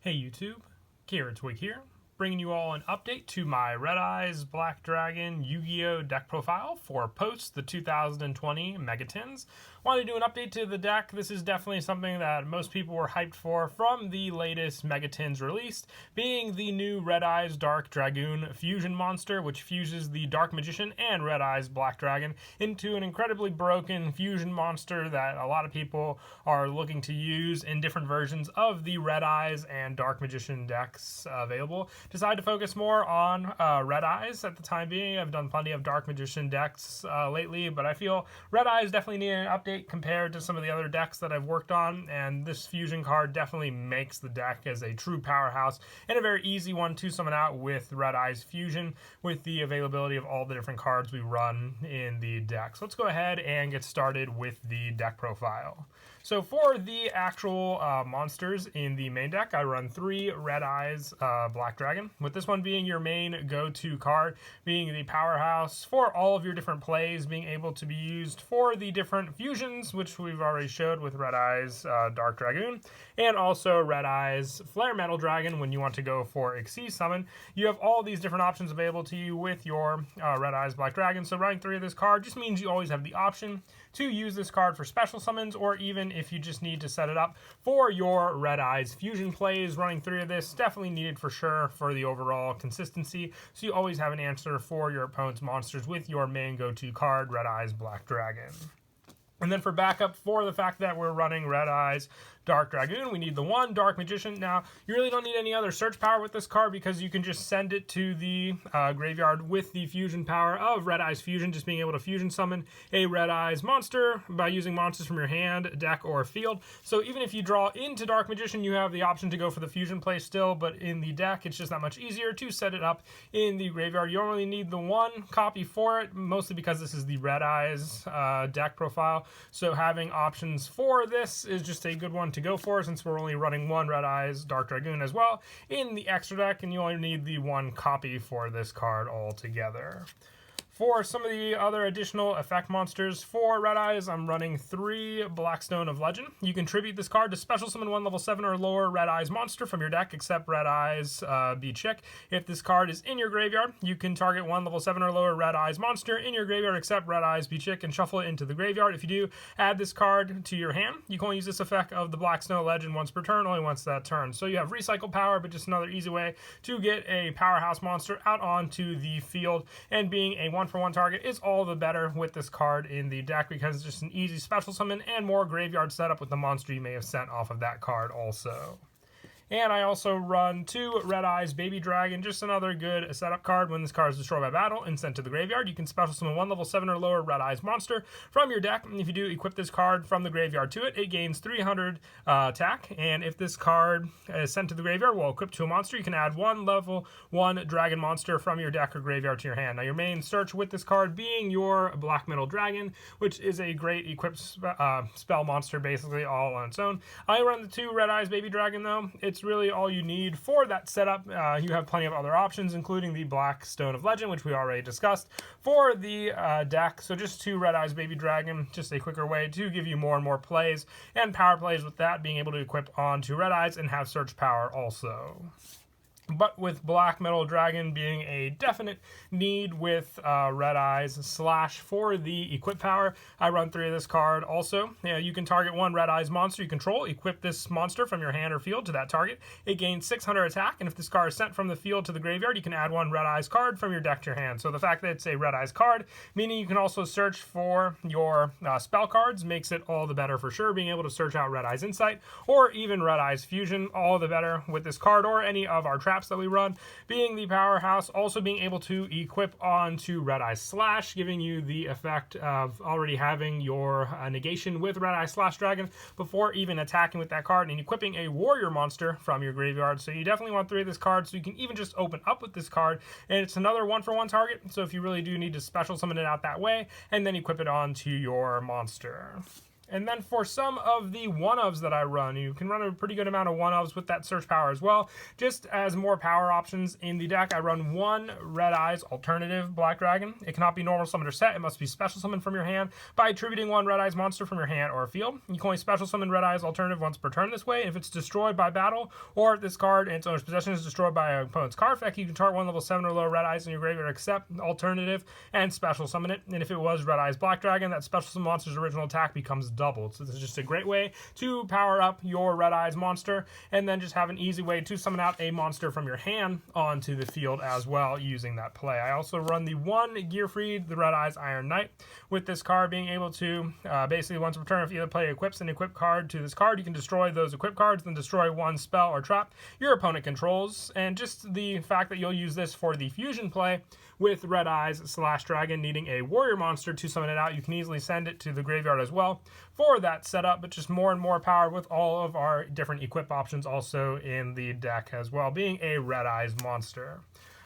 Hey YouTube, Carrot Twig here, bringing you all an update to my Red Eyes Black Dragon Yu-Gi-Oh deck profile for post the 2020 Megatins. Wanted to do an update to the deck. This is definitely something that most people were hyped for from the latest Megatins released, being the new Red Eyes Dark Dragoon fusion monster, which fuses the Dark Magician and Red Eyes Black Dragon into an incredibly broken fusion monster that a lot of people are looking to use in different versions of the Red Eyes and Dark Magician decks available. Decided to focus more on Red Eyes at the time being. I've done plenty of Dark Magician decks lately, but I feel Red Eyes definitely need an update compared to some of the other decks that I've worked on, and this fusion card definitely makes the deck as a true powerhouse and a very easy one to summon out with Red Eyes Fusion with the availability of all the different cards we run in the deck. So let's go ahead and get started with the deck profile. So for the actual monsters in the main deck, I run 3 Red Eyes Black Dragon, with this one being your main go-to card, being the powerhouse for all of your different plays, being able to be used for the different fusions, which we've already showed with Red Eyes Dark Dragoon, and also Red Eyes Flare Metal Dragon when you want to go for Xyz Summon. You have all these different options available to you with your Red Eyes Black Dragon, so running 3 of this card just means you always have the option to use this card for special summons, or even if you just need to set it up for your Red Eyes fusion plays. Running 3 of this definitely needed for sure for the overall consistency, so you always have an answer for your opponent's monsters with your main go-to card, Red Eyes Black Dragon. And then for backup, for the fact that we're running Red Eyes Dark Dragoon, we need the 1 Dark Magician. Now, you really don't need any other search power with this card because you can just send it to the graveyard with the fusion power of Red Eyes Fusion, just being able to fusion summon a Red Eyes monster by using monsters from your hand, deck, or field. So even if you draw into Dark Magician, you have the option to go for the fusion play still, but in the deck, it's just that much easier to set it up in the graveyard. You only need the 1 copy for it, mostly because this is the Red Eyes deck profile. So having options for this is just a good one to go for, since we're only running 1 Red Eyes Dark Dragoon as well in the extra deck, and you only need the 1 copy for this card altogether. For some of the other additional effect monsters for Red Eyes, I'm running 3 Blackstone of Legend. You can tribute this card to special summon 1 level 7 or lower Red Eyes monster from your deck, except Red Eyes Chick. If this card is in your graveyard, you can target 1 level 7 or lower Red Eyes monster in your graveyard, except Red Eyes Chick, and shuffle it into the graveyard. If you do add this card to your hand, you can only use this effect of the Blackstone of Legend once per turn, only once that turn. So you have recycle power, but just another easy way to get a powerhouse monster out onto the field, and being a 1-for-1 target is all the better with this card in the deck because it's just an easy special summon and more graveyard setup with the monster you may have sent off of that card also. And I also run 2 Red Eyes Baby Dragon, just another good setup card. When this card is destroyed by battle and sent to the graveyard, you can special summon 1 level 7 or lower Red Eyes monster from your deck. And if you do equip this card from the graveyard to it, it gains 300 attack. And if this card is sent to the graveyard while equipped to a monster, you can add 1 level 1 dragon monster from your deck or graveyard to your hand. Now, your main search with this card being your Black Metal Dragon, which is a great equipped spell monster basically all on its own. I run the 2 Red Eyes Baby Dragon though. It's really all you need for that setup. You have plenty of other options, including the Blackstone of Legend, which we already discussed, for the deck. So just 2 Red Eyes Baby Dragon, just a quicker way to give you more and more plays and power plays with that, being able to equip onto Red Eyes and have search power also. But with Black Metal Dragon being a definite need with Red Eyes / for the equip power, I run 3 of this card also. You can target 1 Red Eyes monster you control, equip this monster from your hand or field to that target. It gains 600 attack, and if this card is sent from the field to the graveyard, you can add 1 Red Eyes card from your deck to your hand. So the fact that it's a Red Eyes card, meaning you can also search for your spell cards, makes it all the better for sure. Being able to search out Red Eyes Insight or even Red Eyes Fusion, all the better with this card or any of our traps that we run, being the powerhouse. Also being able to equip onto Red Eye Slash, giving you the effect of already having your negation with Red Eye Slash Dragon before even attacking with that card, and equipping a warrior monster from your graveyard. So you definitely want 3 of this card, so you can even just open up with this card, and it's another 1-for-1 target. So if you really do need to special summon it out that way, and then equip it onto your monster. And then for some of the one-ofs that I run, you can run a pretty good amount of one-ofs with that search power as well. Just as more power options in the deck, I run one Red Eyes alternative Black Dragon. It cannot be normal summoned or set. It must be special summoned from your hand by attributing one Red Eyes monster from your hand or field. You can only special summon Red Eyes alternative once per turn this way. If it's destroyed by battle, or if this card in its owner's possession is destroyed by an opponent's card effect, you can target one level 7 or lower Red Eyes in your graveyard except alternative and special summon it. And if it was Red Eyes Black Dragon, that special summon monster's original attack becomes doubled. So this is just a great way to power up your Red Eyes monster, and then just have an easy way to summon out a monster from your hand onto the field as well using that play. I also run the one gear free, the Red Eyes Iron Knight, with this card being able to basically once per turn, if you either play equips an equip card to this card, you can destroy those equip cards, then destroy one spell or trap your opponent controls. And just the fact that you'll use this for the fusion play with Red Eyes / Dragon needing a warrior monster to summon it out, you can easily send it to the graveyard as well for that setup, but just more and more power with all of our different equip options also in the deck as well, being a Red Eyes monster.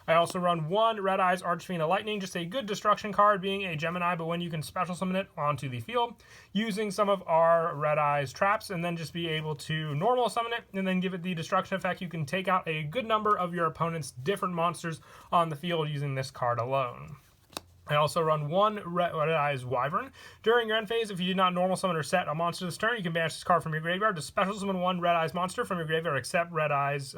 I also run one Red Eyes Archfiend of Lightning, just a good destruction card, being a Gemini, but when you can special summon it onto the field using some of our Red Eyes traps, and then just be able to normal summon it and then give it the destruction effect, you can take out a good number of your opponent's different monsters on the field using this card alone. I also run one Red Eyes Wyvern. During your end phase, if you did not normal summon or set a monster this turn, you can banish this card from your graveyard to special summon one Red Eyes monster from your graveyard except Red Eyes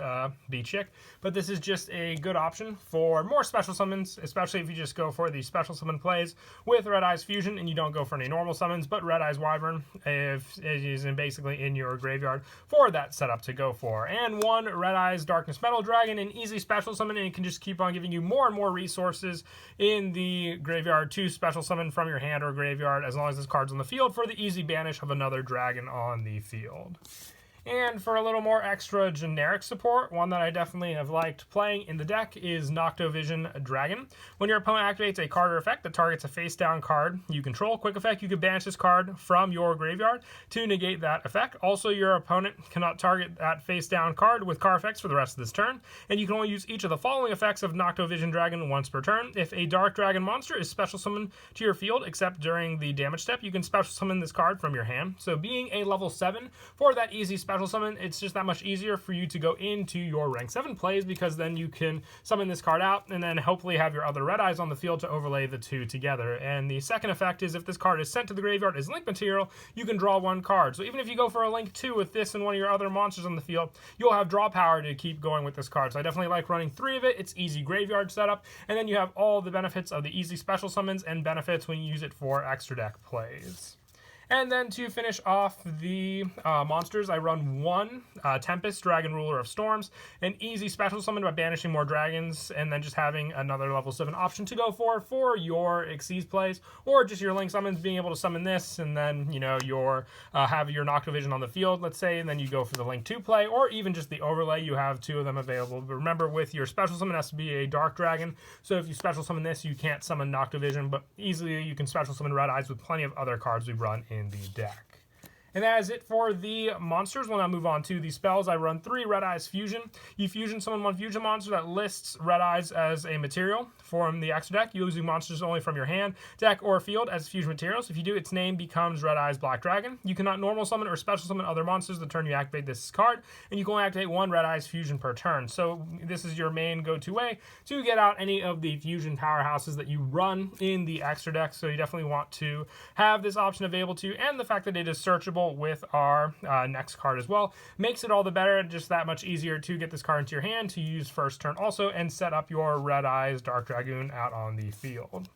B-Chick. But this is just a good option for more special summons, especially if you just go for the special summon plays with Red Eyes Fusion and you don't go for any normal summons, but Red Eyes Wyvern is basically in your graveyard for that setup to go for. And one Red Eyes Darkness Metal Dragon, an easy special summon, and it can just keep on giving you more and more resources in the graveyard to special summon from your hand or graveyard as long as this card's on the field for the easy banish of another dragon on the field. And for a little more extra generic support, one that I definitely have liked playing in the deck is Noctovision Dragon. When your opponent activates a card or effect that targets a face-down card you control, quick effect, you can banish this card from your graveyard to negate that effect. Also, your opponent cannot target that face-down card with card effects for the rest of this turn, and you can only use each of the following effects of Noctovision Dragon once per turn. If a Dark Dragon monster is special summoned to your field, except during the damage step, you can special summon this card from your hand. So being a level 7 for that easy special summon, it's just that much easier for you to go into your rank 7 plays, because then you can summon this card out and then hopefully have your other Red Eyes on the field to overlay the two together. And the second effect is if this card is sent to the graveyard as link material, you can draw one card. So even if you go for a link 2 with this and one of your other monsters on the field, you'll have draw power to keep going with this card. So I definitely like running 3 of it. It's easy graveyard setup, and then you have all the benefits of the easy special summons and benefits when you use it for extra deck plays. And then to finish off the monsters, I run one Tempest, Dragon Ruler of Storms, an easy special summon by banishing more dragons, and then just having another level 7 option to go for your Xyz plays, or just your link summons, being able to summon this, and then, you know, your have your Noctovision on the field, let's say, and then you go for the link 2 play, or even just the overlay, you have 2 of them available. But remember, with your special summon, it has to be a Dark Dragon, so if you special summon this, you can't summon Noctovision, but easily you can special summon Red Eyes with plenty of other cards we run in the deck. And that is it for the monsters. We'll now move on to the spells. I run 3 Red Eyes Fusion. You fusion summon one fusion monster that lists Red Eyes as a material from the extra deck, using monsters only from your hand, deck, or field as fusion materials. If you do, its name becomes Red Eyes Black Dragon. You cannot normal summon or special summon other monsters the turn you activate this card, and you can only activate 1 Red Eyes Fusion per turn. So this is your main go-to way to get out any of the fusion powerhouses that you run in the extra deck. So you definitely want to have this option available to you, and the fact that it is searchable with our next card as well makes it all the better, just that much easier to get this card into your hand to use first turn also, and set up your Red Eyes Dark Dragoon out on the field.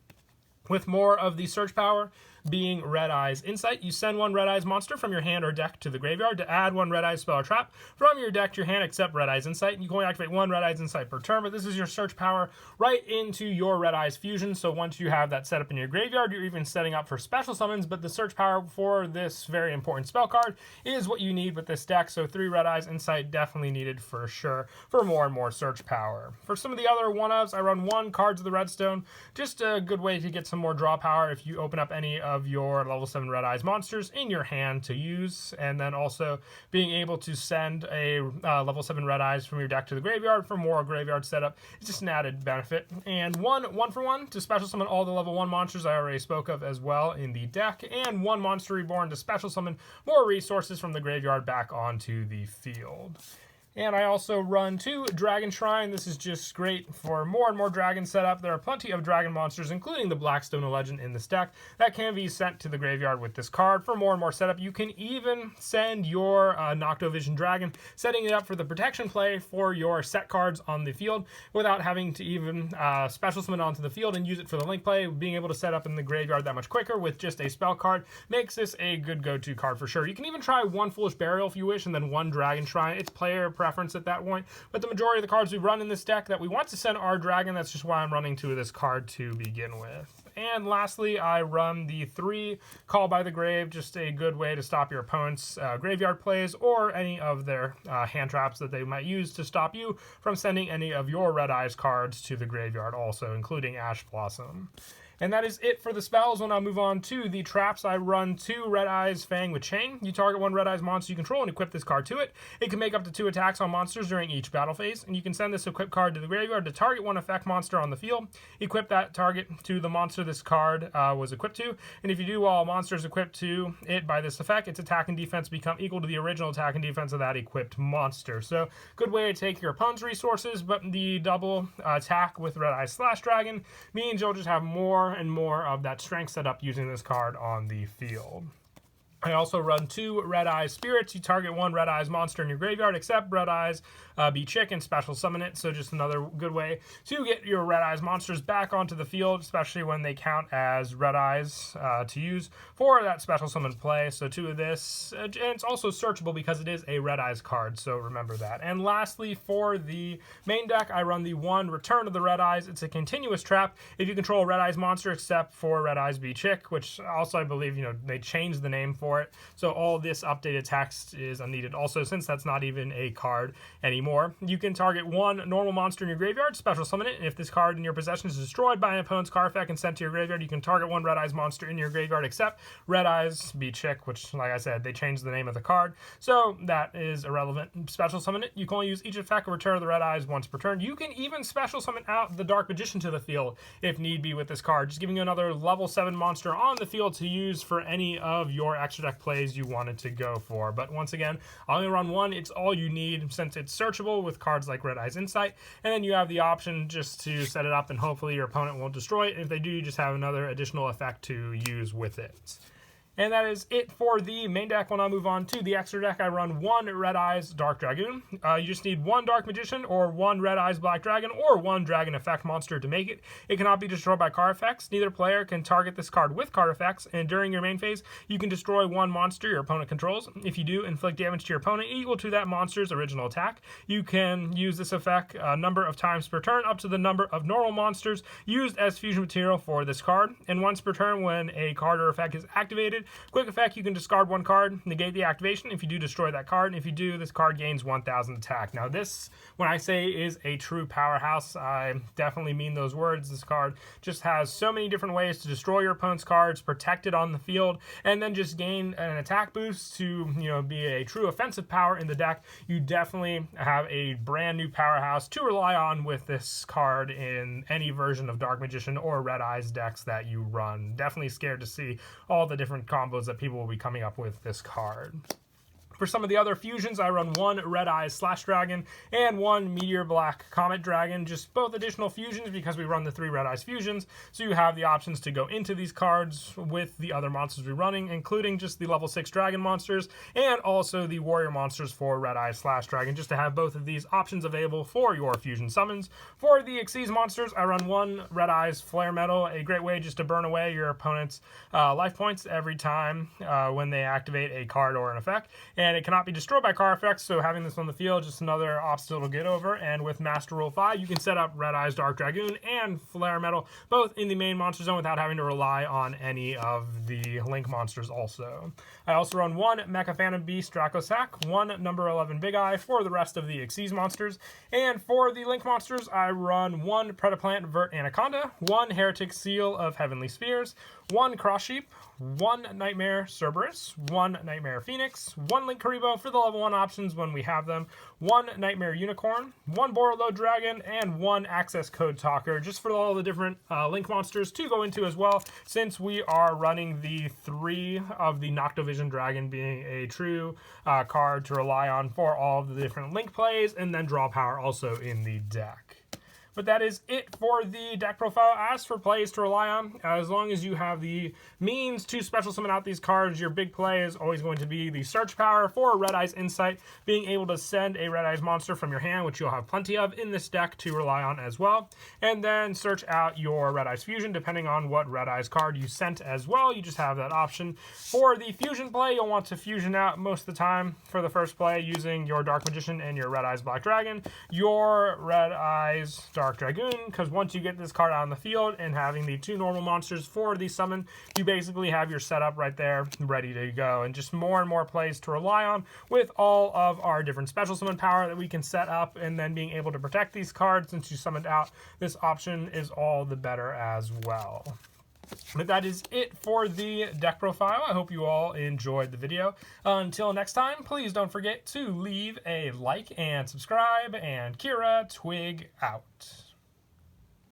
With more of the search power being Red Eyes Insight, you send 1 Red Eyes monster from your hand or deck to the graveyard to add 1 Red Eyes spell or trap from your deck to your hand except Red Eyes Insight. You can only activate 1 Red Eyes Insight per turn, but this is your search power right into your Red Eyes Fusion. So once you have that set up in your graveyard, you're even setting up for special summons, but the search power for this very important spell card is what you need with this deck. So 3 Red Eyes Insight definitely needed for sure for more and more search power. For some of the other one-ofs, I run 1 Cards of the Redstone, just a good way to get some more draw power if you open up any of your level 7 Red Eyes monsters in your hand to use, and then also being able to send a level 7 Red Eyes from your deck to the graveyard for more graveyard setup. It's just an added benefit. And one for one to special summon all the level 1 monsters I already spoke of as well in the deck, and one Monster Reborn to special summon more resources from the graveyard back onto the field. And I also run 2 Dragon Shrine. This is just great for more and more dragon setup. There are plenty of dragon monsters, including the Blackstone Legend in this deck, that can be sent to the graveyard with this card for more and more setup. You can even send your Noctovision Dragon, setting it up for the protection play for your set cards on the field without having to even special summon onto the field and use it for the link play. Being able to set up in the graveyard that much quicker with just a spell card makes this a good go-to card for sure. You can even try 1 Foolish Burial if you wish, and then 1 Dragon Shrine. It's player preference at that point, but the majority of the cards we run in this deck that we want to send are dragon. That's just why I'm running 2 of this card to begin with. And lastly, I run the 3 Call by the Grave, just a good way to stop your opponent's graveyard plays or any of their hand traps that they might use to stop you from sending any of your Red Eyes cards to the graveyard also, including Ash Blossom. And that is it for the spells. We'll now move on to the traps. I run 2 Red Eyes Fang with Chain. You target 1 Red Eyes monster you control and equip this card to it. It can make up to 2 attacks on monsters during each battle phase, and you can send this equipped card to the graveyard to target 1 effect monster on the field. Equip that target to the monster this card was equipped to, and if you do while a monster is equipped to it by this effect, its attack and defense become equal to the original attack and defense of that equipped monster. So, good way to take your opponent's resources, but the double attack with Red Eyes Slash Dragon means you'll just have more and more of that strength set up using this card on the field. I also run 2 Red Eyes Spirits. You target 1 Red Eyes monster in your graveyard, except Red Eyes be Chick and special summon it. So just another good way to get your Red Eyes monsters back onto the field, especially when they count as Red Eyes to use for that special summon play. So 2 of this, and it's also searchable because it is a Red Eyes card, so remember that. And lastly, for the main deck, I run the 1 Return of the Red Eyes. It's a continuous trap if you control a Red Eyes monster, except for Red Eyes be Chick, which also I believe, they changed the name for it. So all this updated text is unneeded also, since that's not even a card anymore. You can target 1 normal monster in your graveyard, special summon it, and if this card in your possession is destroyed by an opponent's card effect and sent to your graveyard, you can target 1 Red Eyes monster in your graveyard, except Red Eyes be Chick, which, like I said, they changed the name of the card, so that is irrelevant. Special summon it. You can only use each effect of Return of the Red Eyes once per turn. You can even special summon out the Dark Magician to the field if need be with this card, just giving you another level 7 monster on the field to use for any of your extra deck plays you wanted to go for. But once again, I only run 1. It's all you need, since it's searchable with cards like Red Eyes Insight, and then you have the option just to set it up and hopefully your opponent won't destroy it. If they do, you just have another additional effect to use with it. And that is it for the main deck. When I move on to the extra deck, I run 1 Red Eyes Dark Dragoon. You just need 1 Dark Magician or 1 Red Eyes Black Dragon or 1 Dragon Effect monster to make it. It cannot be destroyed by card effects. Neither player can target this card with card effects, and during your main phase, you can destroy 1 monster your opponent controls. If you do, inflict damage to your opponent equal to that monster's original attack. You can use this effect a number of times per turn, up to the number of normal monsters used as fusion material for this card, and once per turn when a card or effect is activated. Quick effect, you can discard 1 card, negate the activation if you do destroy that card, and if you do, this card gains 1000 attack. Now this, when I say is a true powerhouse, I definitely mean those words. This card just has so many different ways to destroy your opponent's cards, protect it on the field, and then just gain an attack boost to, be a true offensive power in the deck. You definitely have a brand new powerhouse to rely on with this card in any version of Dark Magician or Red Eyes decks that you run. Definitely scared to see all the different combos that people will be coming up with this card. For some of the other fusions, I run 1 Red Eyes Slash Dragon and 1 Meteor Black Comet Dragon, just both additional fusions because we run the 3 Red Eyes fusions, so you have the options to go into these cards with the other monsters we're running, including just the level 6 dragon monsters and also the warrior monsters for Red Eyes Slash Dragon, just to have both of these options available for your fusion summons. For the Xyz monsters, I run 1 Red Eyes Flare Metal, a great way just to burn away your opponent's life points every time when they activate a card or an effect. And and it cannot be destroyed by card effects, so having this on the field, just another obstacle to get over. And with Master Rule 5, you can set up Red Eyes Dark Dragoon and Flare Metal, both in the main monster zone without having to rely on any of the Link monsters also. I also run one Mecha Phantom Beast Dracosac, one number 11 Big Eye for the rest of the Xyz monsters, and for the Link monsters, I run one Predaplant Vert Anaconda, one Heretic Seal of Heavenly Spheres, one Cross Sheep, one Nightmare Cerberus, one Nightmare Phoenix, one Link Karibo for the level 1 options when we have them, one Nightmare Unicorn, one Borolo Dragon, and one Access Code Talker, just for all the different Link monsters to go into as well, since we are running the 3 of the Noctovision Dragon being a true card to rely on for all of the different Link plays, and then draw power also in the deck. But that is it for the deck profile. As for plays to rely on, as long as you have the means to special summon out these cards, your big play is always going to be the search power for Red Eyes Insight, being able to send a Red Eyes monster from your hand, which you'll have plenty of in this deck to rely on as well, and then search out your Red Eyes Fusion, depending on what Red Eyes card you sent as well. You just have that option. For the Fusion play, you'll want to Fusion out most of the time for the first play using your Dark Magician and your Red Eyes Black Dragon, your Red Eyes Dark Dragoon, because once you get this card out on the field and having the 2 normal monsters for the summon, you basically have your setup right there ready to go, and just more and more plays to rely on with all of our different special summon power that we can set up, and then being able to protect these cards since you summoned out this option is all the better as well. But that is it for the deck profile. I hope you all enjoyed the video. Until next time, please don't forget to leave a like and subscribe, and Kira Twig out.